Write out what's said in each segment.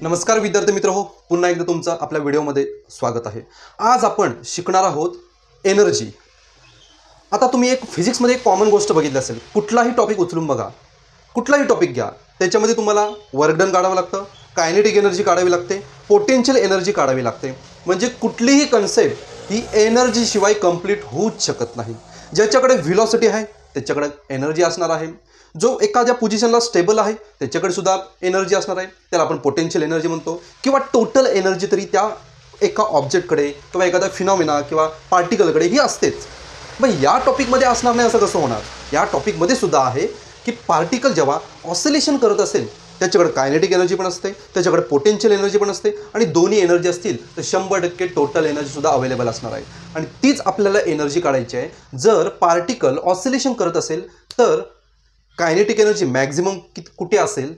नमस्कार विद्यार्थी मित्र हो, पुन्हा एकदा तुमचं आपल्या व्हिडिओमध्ये स्वागत आहे। आज आपण शिकणार आहोत एनर्जी। आता तुम्ही एक फिजिक्समध्ये एक कॉमन गोष्ट बघितली असेल, कुठलाही टॉपिक उचलून बघा, कुठलाही टॉपिक घ्या, त्याच्यामध्ये तुम्हाला वर्क डन काढावं लागतं, कायनेटिक एनर्जी काढावी लागते, पोटेन्शियल एनर्जी काढावी लागते। म्हणजे कुठलीही कन्सेप्ट ही एनर्जी शिवाय कंप्लीट होऊच शकत नाही। ज्याच्याकडे व्हेलॉसिटी आहे त्याच्याकडे एनर्जी असणार आहे, जो एखाद्या पोझिशनला स्टेबल आहे त्याच्याकडे सुद्धा एनर्जी असणार आहे, त्याला आपण पोटेन्शियल एनर्जी म्हणतो, किंवा टोटल एनर्जी तरी त्या एका ऑब्जेक्टकडे किंवा एखाद्या फिनॉमिना किंवा पार्टिकलकडे ही असतेच। मग या टॉपिकमध्ये असणार नाही असं कसं होणार? या टॉपिकमध्ये सुद्धा आहे की पार्टिकल जेव्हा ऑसिलेशन करत असेल त्याच्याकडे कायनेटिक एनर्जी पण असते, त्याच्याकडे पोटेन्शियल एनर्जी पण असते, आणि दोन्ही एनर्जी असतील तर 100% टोटल एनर्जी सुद्धा अवेलेबल असणार आहे। आणि तीच आपल्याला एनर्जी काढायची आहे। जर पार्टिकल ऑसिलेशन करत असेल तर कायनेटिक एनर्जी मॅक्झिमम कुठे असेल,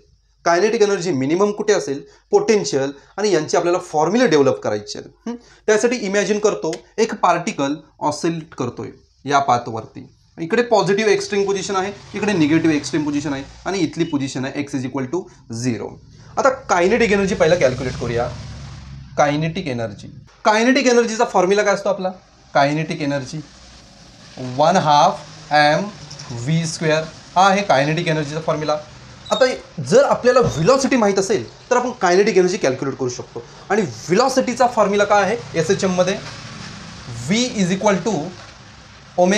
कायनेटिक एनर्जी मिनिमम कुठे असेल, पोटेन्शियल, आणि यांची आपल्याला फॉर्म्युले डेव्हलप करायचे आहेत। त्यासाठी इमॅजिन करतो एक पार्टिकल ऑसिलेट करतोय या पाथवरती, इकडे पॉझिटिव्ह एक्स्ट्रीम पोझिशन आहे, इकडे निगेटिव्ह एक्स्ट्रीम पोझिशन आहे, आणि इथली पोझिशन आहे x = 0। आता कायनेटिक एनर्जी पहिला कॅल्क्युलेट करूया। कायनेटिक एनर्जीचा फॉर्म्युला काय असतो आपला? कायनेटिक एनर्जी 1/2 mv², हा आहे कायनेटिक एनर्जीचा फॉर्म्युला। आता जर आपल्याला व्हेलॉसिटी माहीत असेल तर आपण कायनेटिक एनर्जी कॅल्क्युलेट करू शकतो, आणि व्हेलॉसिटीचा फॉर्म्युला काय आहे SHM मध्ये? v = ω²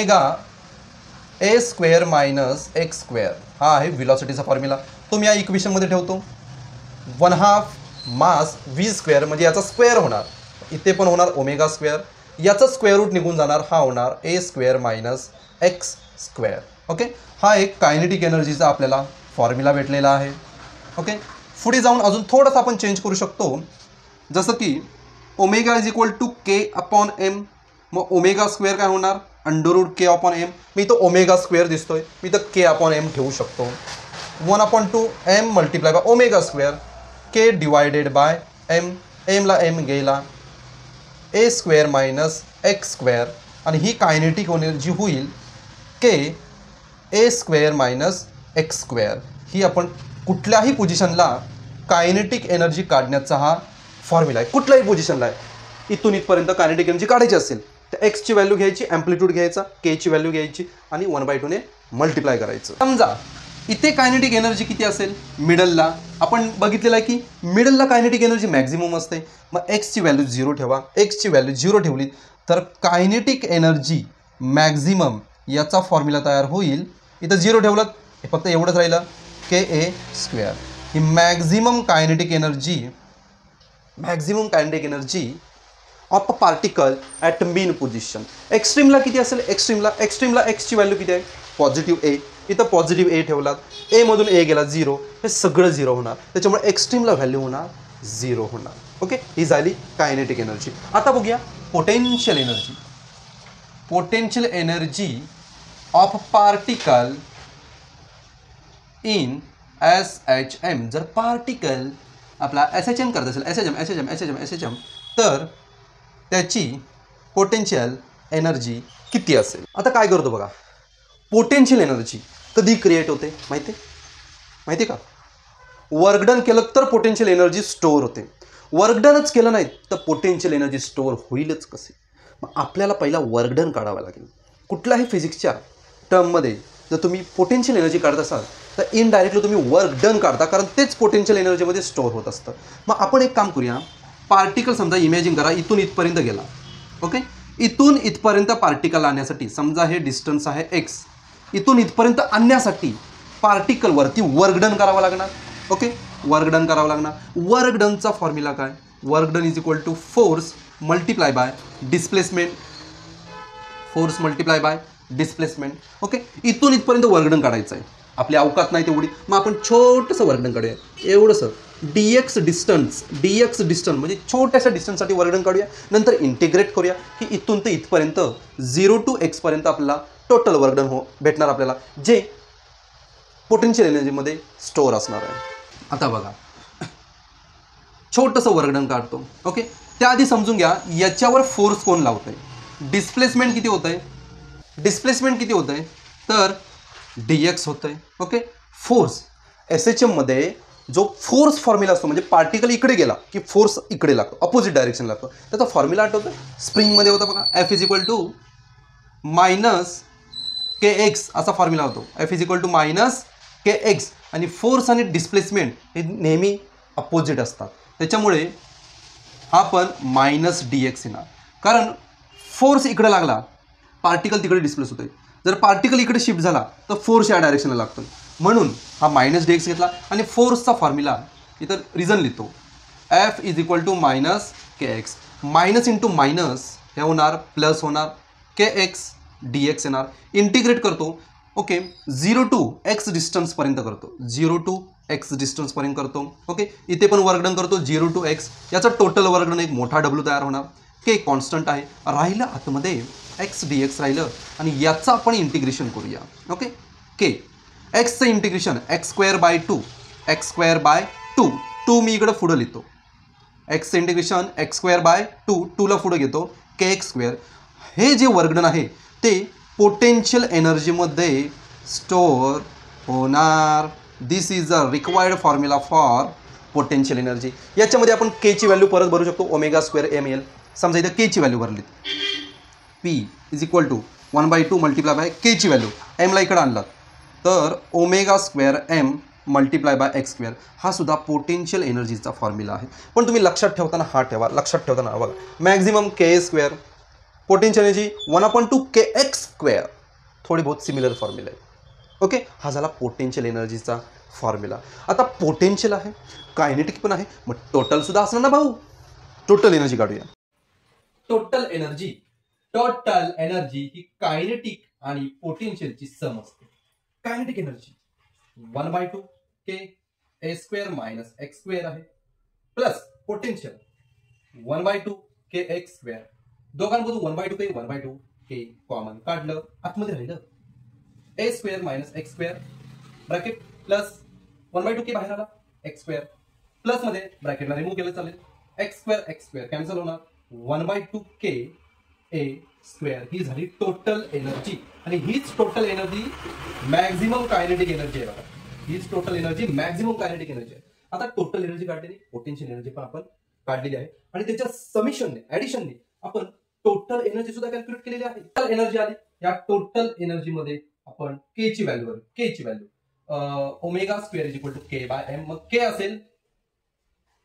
- x², हा आहे व्हेलॉसिटीचा फॉर्म्युला। तो मी या इक्वेशनमध्ये ठेवतो। 1/2 मास v² म्हणजे याचा स्क्वेअर होणार, इथे पण होणार ω², याचा स्क्वेअर रूट निघून जाणार, हा होणार a² - x²। ओके, हा एक कायनेटिक एनर्जीचा आपल्याला फॉर्म्युला भेटलेला आहे। ओके, पुढे जाऊन अजून थोडंसं आपण चेंज करू शकतो, जसं की ω = k/m, मग ω² काय होणार? √k/m। मी तो ω² दिसतोय, मी तर k/m ठेवू शकतो। 1/2 m × ω², k / m, m ला m गेला, a² - x², आणि ही कायनेटिक एनर्जी होईल k a² - x²। ही आपण कुठल्याही पोझिशनला कायनेटिक एनर्जी काढण्याचा हा फॉर्म्युला आहे। कुठल्याही पोझिशनला आहे, इथून इथपर्यंत कायनेटिक एनर्जी काढायची असेल तर x ची व्हॅल्यू घ्यायची, ॲम्प्लिट्यूड घ्यायचा, k ची व्हॅल्यू घ्यायची, आणि 1/2 ने मल्टिप्लाय करायचं। समजा इथे कायनेटिक एनर्जी किती असेल? मिडलला आपण बघितलेलं आहे की मिडलला कायनेटिक एनर्जी मॅक्झिमम असते। मग x ची व्हॅल्यू 0 ठेवा, x ची व्हॅल्यू 0 ठेवली तर कायनेटिक एनर्जी मॅक्झिमम याचा फॉर्म्युला तयार होईल। इथं 0 ठेवलं, फक्त एवढंच राहिलं, ka²। ही maximum kinetic energy of a particle at mean position. एक्स्ट्रीमला किती असेल? एक्स्ट्रीमला x ची व्हॅल्यू किती आहे? पॉझिटिव्ह a, इथं पॉझिटिव्ह a ठेवलात, a मधून a गेला 0, हे सगळं 0 होणार, त्याच्यामुळे एक्स्ट्रीमला व्हॅल्यू होणार 0 होणार। ओके, ही झाली कायनेटिक एनर्जी। आता बघूया potential energy of particle in SHM। जर पार्टिकल आपला SHM करत असेल, SHM, तर त्याची पोटेन्शियल एनर्जी किती असेल? आता काय करतो बघा, पोटेन्शियल एनर्जी कधी क्रिएट होते माहिती का? वर्क डन केलं तर पोटेन्शियल एनर्जी स्टोअर होते, वर्क डनच केलं नाही तर पोटेन्शियल एनर्जी स्टोअर होईलच कसे? मग आपल्याला पहिला वर्क डन काढावा लागेल। कुठल्याही फिजिक्सच्या टर्ममध्ये जर तुम्ही पोटेन्शियल एनर्जी काढत असाल तर इनडायरेक्टली तुम्ही वर्क डन काढता, कारण तेच पोटेन्शियल एनर्जीमध्ये स्टोअर होत असतं। मग आपण एक काम करूया, पार्टिकल समजा इमॅजिन करा इथून इथपर्यंत गेला। ओके, इथून इथपर्यंत पार्टिकल आणण्यासाठी समजा हे डिस्टन्स आहे x, इथून इथपर्यंत आणण्यासाठी पार्टिकलवरती वर्क डन करावं लागणार। ओके, वर्क डन करावं लागणार। वर्क डनचा फॉर्म्युला काय? Work done = force multiply by displacement. Okay, इथून इथपर्यंत वर्क डन काढायचं आहे, आपली अवकात नाही तेवढी, मग आपण छोटंसं वर्क डन काढूया, एवढंसं dx डिस्टन्स म्हणजे छोट्याशा डिस्टन्ससाठी वर्क डन काढूया, नंतर इंटिग्रेट करूया की इथून ते इथपर्यंत 0 to x पर्यंत आपल्याला टोटल वर्क डन भेटणार आपल्याला, जे पोटेन्शियल एनर्जीमध्ये स्टोअर असणार आहे। आता बघा छोटंसं वर्क डन काढतो। ओके, त्याआधी समजून घ्या याच्यावर फोर्स कोण लावतंय, डिस्प्लेसमेंट किती होतंय तर dx होतंय। ओके, फोर्स SHM मध्ये जो फोर्स फॉर्म्युला असतो म्हणजे पार्टिकल इकडे गेला की फोर्स इकडे लागतो, अपोजिट डायरेक्शन लागतो. त्याचा फॉर्म्युला आठवतो, स्प्रिंगमध्ये होता बघा, F is equal to minus k x असा फॉर्म्युला होतो. F is equal to minus k x. आणि फोर्स आणि डिस्प्लेसमेंट हे नेहमी अपोजिट असतात, त्याच्यामुळे हा पण मायनस डी एक्स येणार. कारण फोर्स इकडे लागला, पार्टिकल तिकडे डिस्प्लेस होते. जर पार्टिकल इकडे शिफ्ट झाला तर फोर्स या डायरेक्शनला लागतो, म्हणून हा मायनस डी एक्स घेतला. आणि फोर्सचा फॉर्म्युला इथं रिझन लिहितो, F is equal to minus k x. Minus into minus हे होणार प्लस होणार, के एक्स डी एक्स येणार. इंटिग्रेट करतो, ओके, 0 टू एक्स डिस्टन्सपर्यंत करतो, 0 टू एक्स डिस्टन्सपर्यंत करतो. ओके, इथे पण वर्गडन करतो 0 टू एक्स. याचा टोटल वर्गडन एक मोठा डब्ल्यू तयार होणार. के कॉन्स्टंट आहे, राहिलं आतमध्ये एक्स डी एक्स राहिलं. आणि याचं आपण इंटिग्रेशन करूया. ओके, के एक्सचं integration X square by 2, X square by 2 मी इकडं पुढं लिहितो. एक्सचं इंटिग्रेशन एक्स स्क्वेअर बाय 2ला पुढं घेतो, के एक्स स्क्वेअर. हे जे वर्गडन आहे ते पोटेन्शियल एनर्जीमध्ये स्टोअर होणार. This is a required formula for potential energy. याच्यामध्ये आपण केची व्हॅल्यू परत भरू शकतो, ओमेगा स्क्वेअर एम एल. समजा इथं केची व्हॅल्यू भरली, P is equal to 1/2 multiply by केची व्हॅल्यू एमला इकडं आणलात तर omega square m multiply by x square. हा सुद्धा पोटेन्शियल एनर्जीचा फॉर्म्युला आहे. पण तुम्ही लक्षात ठेवताना हा ठेवा, लक्षात ठेवताना बघा, मॅक्झिमम के स्क्वेअर, पोटेन्शियल एनर्जी 1/2 के एक्स स्क्वेअर, थोडी बहुत सिमिलर फॉर्म्युला आहे. ओके, हा झाला पोटेन्शियल एनर्जीचा फॉर्म्युला. आता पोटेन्शियल आहे, कायनेटिक पण आहे, मग टोटल सुद्धा असणार ना भाऊ. टोटल एनर्जी काढूया. टोटल एनर्जी ही कायनेटिक आणि पोटेन्शियलची सम असते. कायनेटिक एनर्जी 1/2 के ए स्क्वेअर मायनस एक्स स्क्वेअर आहे, प्लस पोटेन्शियल 1/2 के एक्स स्क्वेअर. दोघांमधून 1/2 के कॉमन काढलं, आतमध्ये राहिलं ए square minus X square bracket plus 1/2 K बाहेर आला, एक्स स्क्वेअर प्लस मध्ये ब्रॅकेटला रिमूव्ह केलं चालेल, एक्स स्क्वेअर कॅन्सल होणार, 1/2 के ए स्क्वेअर. ही झाली टोटल एनर्जी. आणि हीच total energy maximum kinetic energy आहे बघा. हीच total energy maximum kinetic energy आहे. आता टोटल एनर्जी काढलेली, पोटेन्शियल एनर्जी पण आपण काढलेली आहे. आणि त्याच्या समिशनने, ऍडिशनने आपण टोटल एनर्जी सुद्धा कॅल्क्युलेट केलेली आहे. टोटल एनर्जी आली, या टोटल एनर्जी मध्ये आपण के ची value omega square is equal to k by m. मग के असेल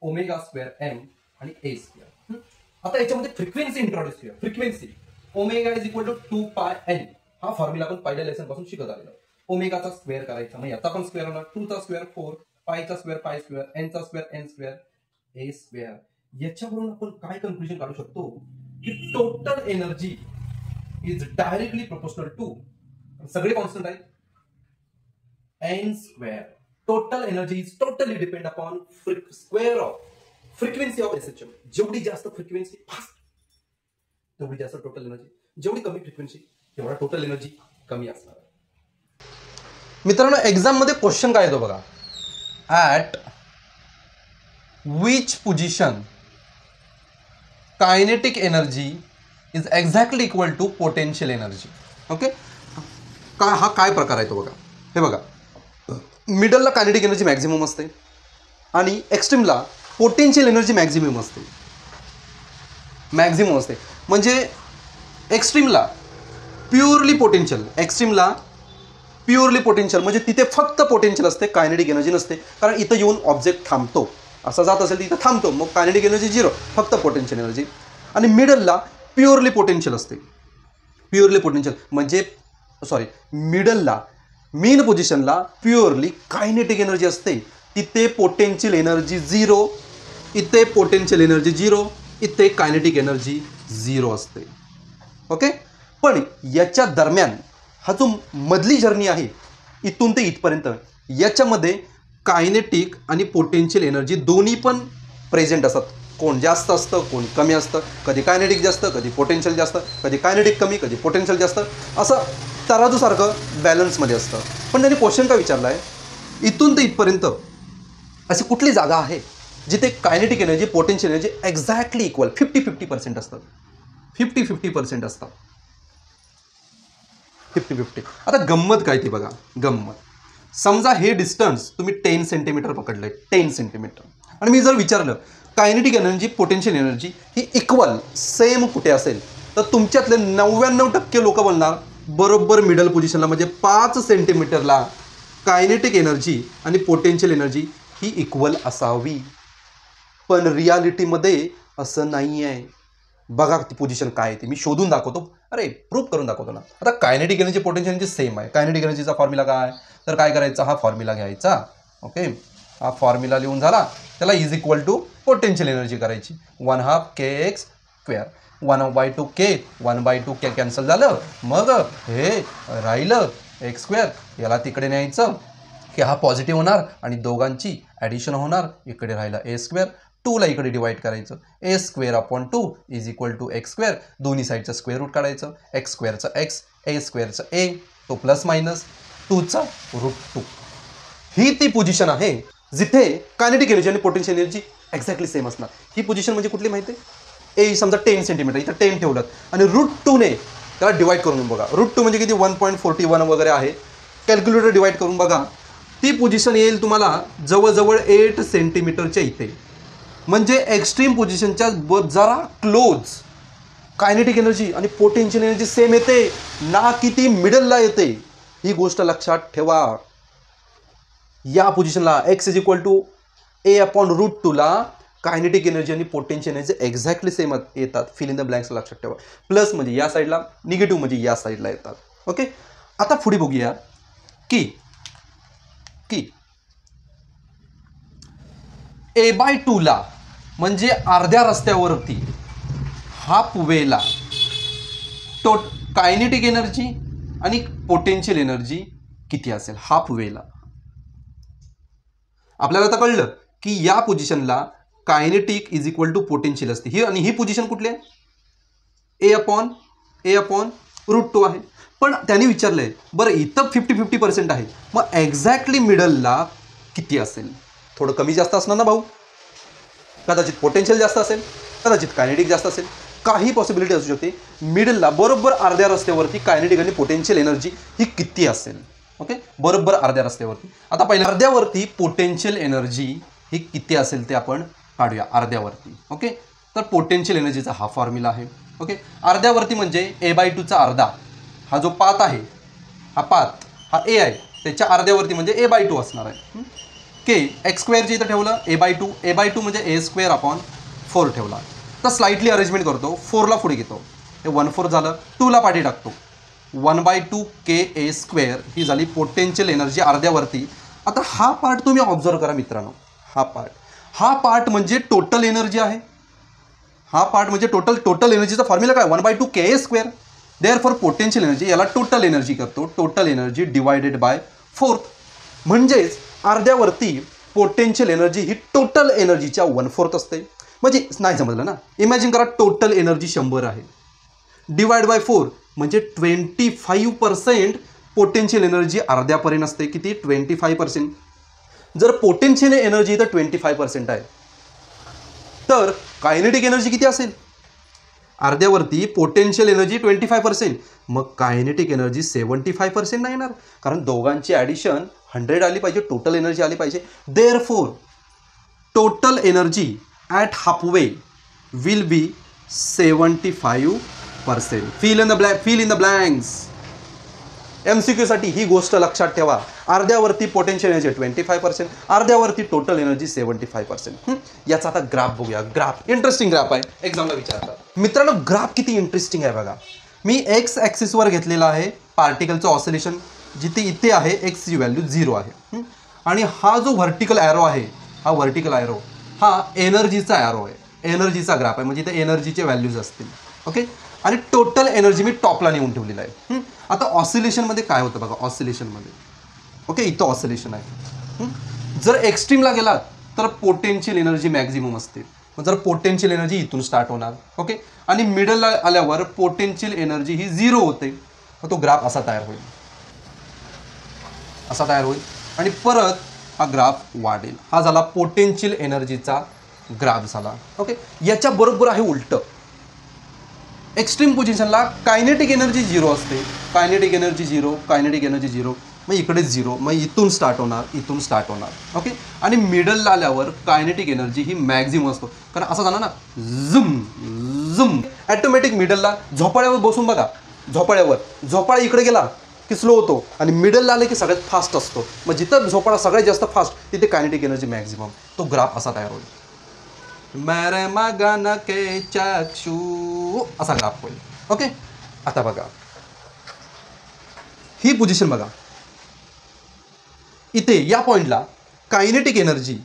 ओमेगा स्क्वेअर एम आणि ए स्क्वेअर. आता याच्यामध्ये फ्रिक्वेन्सी इंट्रोड्यूस करूया. Frequency omega is equal to 2 pi N. हा फॉर्म्युला आपण पहिल्या लेसन पासून शिकत आलेलो. ओमेगाचा स्क्वेअर करायचा, मग याचा पण स्क्वेअर होणार, 2 चा स्क्वेअर 4, पायचा स्क्वेअर पाय स्क्वेअर, एन चा square N square, A square. याच्यावरून आपण काय कन्क्लुजन काढू शकतो की total energy is directly proportional to, सगळे कॉन्स्टंट आहे, N square. Total energy is totally depend upon square of frequency of SHM. जेवढी जास्त फ्रिक्वेन्सी फास्ट तेवढी जास्त टोटल एनर्जी, जेवढी कमी फ्रिक्वेन्सी तेवढा टोटल एनर्जी कमी असणार. मित्रांनो, एक्झाम मध्ये क्वेश्चन काय येतो बघा, at which position kinetic energy is exactly equal to potential energy. Okay, हा काय प्रकार आहे तो बघा. हे बघा, मिडलला कायनेटिक एनर्जी मॅक्झिमम असते आणि एक्स्ट्रीमला पोटेन्शियल एनर्जी मॅक्झिमम असते. म्हणजे एक्स्ट्रीमला प्युअरली पोटेन्शियल, म्हणजे तिथे फक्त पोटेन्शियल असते, कायनेटिक एनर्जी नसते. कारण इथं येऊन ऑब्जेक्ट थांबतो, असा जात असेल तर इथं थांबतो, मग कायनेटिक एनर्जी 0, फक्त पोटेन्शियल एनर्जी. आणि मिडलला प्युअरली पोटेन्शियल असते. म्हणजे मिडलला मेन पोझिशनला प्युअरली कायनेटिक एनर्जी असते. तिथे पोटेन्शियल एनर्जी 0, इथे पोटेन्शियल एनर्जी 0, इथे कायनेटिक एनर्जी 0 असते. ओके, पण याच्या दरम्यान हा जो मधली जर्नी आहे इथून ते इथपर्यंत, याच्यामध्ये कायनेटिक आणि पोटेन्शियल एनर्जी दोन्ही पण प्रेझेंट असतात. कोण जास्त असतं, कोण कमी असतं. कधी कायनेटिक जास्त, कधी पोटेन्शियल जास्त, कधी कायनेटिक कमी, कधी पोटेन्शियल जास्त, असं तराजूसारखं बॅलन्समध्ये असतं. पण त्यांनी क्वेश्चन काय विचारला आहे, इथून ते इथपर्यंत अशी कुठली जागा आहे जिथे kinetic energy potential energy exactly equal 50-50% असतात. 50-50% असतात, 50-50. आता गंमत काय ती बघा, गंमत समजा हे डिस्टन्स तुम्ही 10 सेंटीमीटर पकडलंय, 10 सेंटीमीटर, आणि मी जर विचारलं कायनेटिक एनर्जी पोटेन्शियल एनर्जी ही इक्वल सेम कुठे असेल, तर तुमच्यातले 99% लोक बोलणार बरोबर मिडल पोझिशनला, म्हणजे 5 सेंटीमीटरला कायनेटिक एनर्जी आणि पोटेन्शियल एनर्जी ही इक्वल असावी. पण रियालिटीमध्ये असं नाही आहे. बघा ती पोझिशन काय आहे, ती मी शोधून दाखवतो, अरे प्रूफ करून दाखवतो ना. आता kinetic energy potential energy same आहे. कायनेटिक एनर्जीचा फॉर्म्युला काय, तर काय करायचा, हा फॉर्म्युला घ्यायचा. ओके, हा फॉर्म्युला लिहून झाला, त्याला is equal to potential energy करायची 1/2 kx². 1/2 k 1/2 k कॅन्सल झालं, मग हे राहिलं x², याला तिकडे न्यायचं की हा पॉझिटिव्ह होणार आणि दोघांची ॲडिशन होणार, इकडे राहिला a², 2ला इकडे डिवाइड करायचं, a²/2 is equal to x², दोन्ही साईडचं स्क्वेअर रूट काढायचं, x²चं x, a²चं a, तो प्लस मायनस 2चा √2. ही ती पोझिशन आहे जिथे कायनेटिक एनर्जी आणि पोटेन्शियल एनर्जी एक्झॅक्टली सेम असणार. ही पोझिशन म्हणजे कुठली माहिती आहे, ए समजा 10 सेंटीमीटर, इथं 10 ठेवलं आणि √2ने त्याला डिवाइड करून बघा. √2 म्हणजे किती, 1.41 वगैरे आहे. कॅल्क्युलेटर डिवाइड करून बघा, ती पोझिशन येईल तुम्हाला जवळजवळ 8 सेंटीमीटरच्या इथे. म्हणजे एक्स्ट्रीम पोझिशनच्या जरा क्लोज कायनेटिक एनर्जी आणि पोटेन्शियल एनर्जी सेम येते ना, किती मिडलला येते. ही गोष्ट लक्षात ठेवा. या पोझिशनला x इज इक्वल टू a/√2ला कायनेटिक एनर्जी आणि पोटेन्शियल एनर्जी एक्झॅक्टली सेम येतात. फिल इन द ब्लँक्स लक्षात ठेवा. प्लस म्हणजे या साईडला, निगेटिव्ह म्हणजे या साईडला येतात. ओके, आता पुढे बघूया की a/2ला म्हणजे अर्ध्या रस्त्यावरती हाफ वेला कायनेटिक एनर्जी आणि पोटेन्शियल एनर्जी किती असेल. हाफ वेला आपल्याला आता कळलं की या पोझिशनला kinetic is equal to potential असते. ही आणि ही पोझिशन कुठली आहे, a/√2 आहे. पण त्यांनी विचारलंय बरं इथं 50-50% आहे, मग एक्झॅक्टली मिडलला किती असेल. थोडं कमी जास्त असणार ना भाऊ, कदाचित पोटेन्शियल जास्त असेल, कदाचित कायनेटिक जास्त असेल, काही पॉसिबिलिटी असू शकते. मिडलला बरोबर अर्ध्या रस्त्यावरती कायनेटिक आणि पोटेन्शियल एनर्जी ही किती असेल. ओके, बरोबर अर्ध्या रस्त्यावरती. आता पहिल्या अर्ध्यावरती पोटेन्शियल एनर्जी ही किती असेल ते आपण काढूया अर्ध्यावरती. ओके, तर पोटेन्शियल एनर्जीचा हा फॉर्म्युला आहे. ओके, अर्ध्यावरती म्हणजे a/2चा अर्धा, हा जो पाथ आहे, हा पाथ हा a आहे, त्याच्या अर्ध्यावरती म्हणजे a/2 असणार आहे. के x² इथं ठेवलं, a/2 म्हणजे a²/4 ठेवला. तर स्लाइटली अरेंजमेंट करतो, 4ला पुढे घेतो, हे 1/4 झालं, 2ला पाठी टाकतो, 1/2 ka² ही झाली पोटेन्शियल एनर्जी अर्ध्यावरती. आता हा पार्ट तुम्ही ऑब्झर्व करा मित्रांनो, हा पार्ट म्हणजे टोटल एनर्जी आहे. हा पार्ट म्हणजे टोटल एनर्जीचा फॉर्म्युला काय, 1/2 ka². देअरफॉर पोटेन्शियल एनर्जी याला टोटल एनर्जी करतो, टोटल एनर्जी डिवायडेड बाय 4. म्हणजेच अर्ध्यावरती पोटेन्शियल एनर्जी ही टोटल एनर्जीच्या 1/4 असते. म्हणजे नाही समजलं ना, इमॅजिन करा टोटल एनर्जी 100 आहे, डिवाइड बाय 4 म्हणजे 25% पोटेन्शियल एनर्जी अर्ध्यापर्यंत असते. किती, 25%. जर पोटेन्शियल एनर्जी इथं 25% आहे, तर कायनेटिक एनर्जी किती असेल, अर्ध्यावरती पोटेन्शियल एनर्जी 25%, मग कायनेटिक एनर्जी 75% नाही येणार, कारण दोघांची ॲडिशन 100 आली पाहिजे, टोटल एनर्जी आली पाहिजे. Therefore total energy at halfway will be 75%. Fill in the blanks. MCQ साठी ही गोष्ट लक्षात ठेवा. अर्ध्यावरती पोटेन्शियल एनर्जी 25%, अर्ध्यावरती टोटल एनर्जी 75%. याचा आता ग्राफ बघूया. ग्राफ इंटरेस्टिंग ग्राफ आहे, एक्झामला विचारतात. मित्रांनो ग्राफ किती इंटरेस्टिंग आहे बघा. मी एक्स ॲक्सिसवर घेतलेला आहे पार्टिकलचं ऑसिलेशन, जिथे इथे आहे एक्सची व्हॅल्यू 0 आहे, आणि हा जो व्हर्टिकल ॲरो आहे, हा व्हर्टिकल ॲरो हा एनर्जीचा ॲरो आहे, एनर्जीचा ग्राफ आहे, म्हणजे इथे एनर्जीचे व्हॅल्यूज असतील. ओके, आणि टोटल एनर्जी मी टॉपला नेऊन ठेवलेला आहे. आता ऑसिलेशनमध्ये काय होतं बघा, ऑसिलेशनमध्ये ओके इथं ऑसिलेशन आहे. जर एक्स्ट्रीमला गेलात तर पोटेन्शियल एनर्जी मॅक्झिमम असते. जर पोटेन्शियल एनर्जी इथून स्टार्ट होणार. ओके, आणि मिडलला आल्यावर पोटेन्शियल एनर्जी ही 0 होते. तो ग्राफ असा तयार होईल, आणि परत हा ग्राफ वाढेल. हा झाला पोटेन्शियल एनर्जीचा ग्राफ झाला. ओके, याच्या बरोबर आहे उलटं. एक्स्ट्रीम पोझिशनला कायनेटिक एनर्जी 0 असते, कायनेटिक एनर्जी 0, कायनेटिक एनर्जी 0, मग इकडे 0, मग इथून स्टार्ट होणार ओके. आणि मिडलला आल्यावर कायनेटिक एनर्जी ही मॅक्झिमम असतो, कारण असं झालं ना झुम झुम. ॲटोमॅटिक मिडलला झोपाळ्यावर बसून बघा, झोपाळा इकडे गेला की स्लो होतो आणि मिडलला आले की सगळ्यात फास्ट असतो. मग जिथं झोपाळा सगळ्यात जास्त फास्ट तिथे कायनेटिक एनर्जी मॅक्झिमम. तो ग्राफ असा तयार होईल. मेरे मगन के चक्षु असा ग्राफ होईल ओके. आता बघा ही पोझिशन बघा, इथे या पॉईंटला कायनेटिक एनर्जी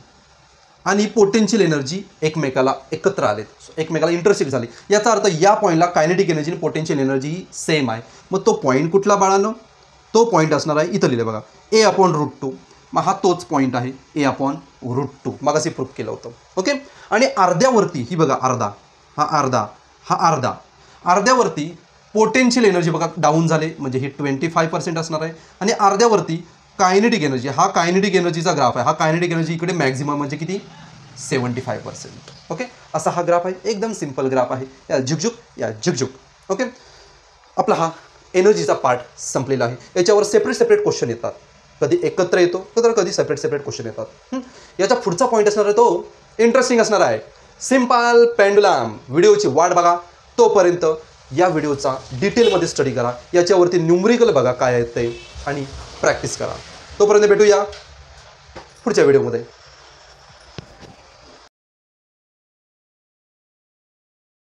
आणि पोटेन्शियल एनर्जी एकमेकाला एकत्र आलेत, एकमेकाला इंटरसेक्ट झाले. याचा अर्थ या पॉईंटला कायनेटिक एनर्जी आणि पोटेन्शियल एनर्जी ही सेम आहे. मग तो पॉईंट कुठला बाळांनो? तो पॉईंट असणार आहे इथं लिहिलं बघा A/√2. मग हा तोच पॉईंट आहे A/√2. मग असे प्रूफ केलं होतं ओके. आणि अर्ध्यावरती ही बघा अर्ध्यावरती पोटेन्शियल एनर्जी बघा डाऊन झाले, म्हणजे हे 25% असणार आहे. आणि अर्ध्यावरती कायनेटिक एनर्जी, हा कायनेटिक एनर्जीचा ग्राफ आहे. हा कायनेटिक एनर्जी इकडे मॅक्झिमम म्हणजे किती? 75% ओके. असा हा ग्राफ आहे, एकदम सिंपल ग्राफ आहे. या झुकझुक ओके. आपला हा एनर्जीचा पार्ट संपलेला आहे. याच्यावर सेपरेट क्वेश्चन येतात, कधी एकत्र येतो तर कधी सेपरेट क्वेश्चन येतात. याचा पुढचा पॉईंट असणार आहे तो इंटरेस्टिंग असणार आहे, सिंपल पेंडुलम. व्हिडिओची वाट बघा, तोपर्यंत या व्हिडिओचा डिटेलमध्ये स्टडी करा, याच्यावरती न्यूमरिकल बघा काय आहे ते आणि प्रॅक्टिस करा. तोपर्यंत भेटूया पुढच्या व्हिडिओमध्ये.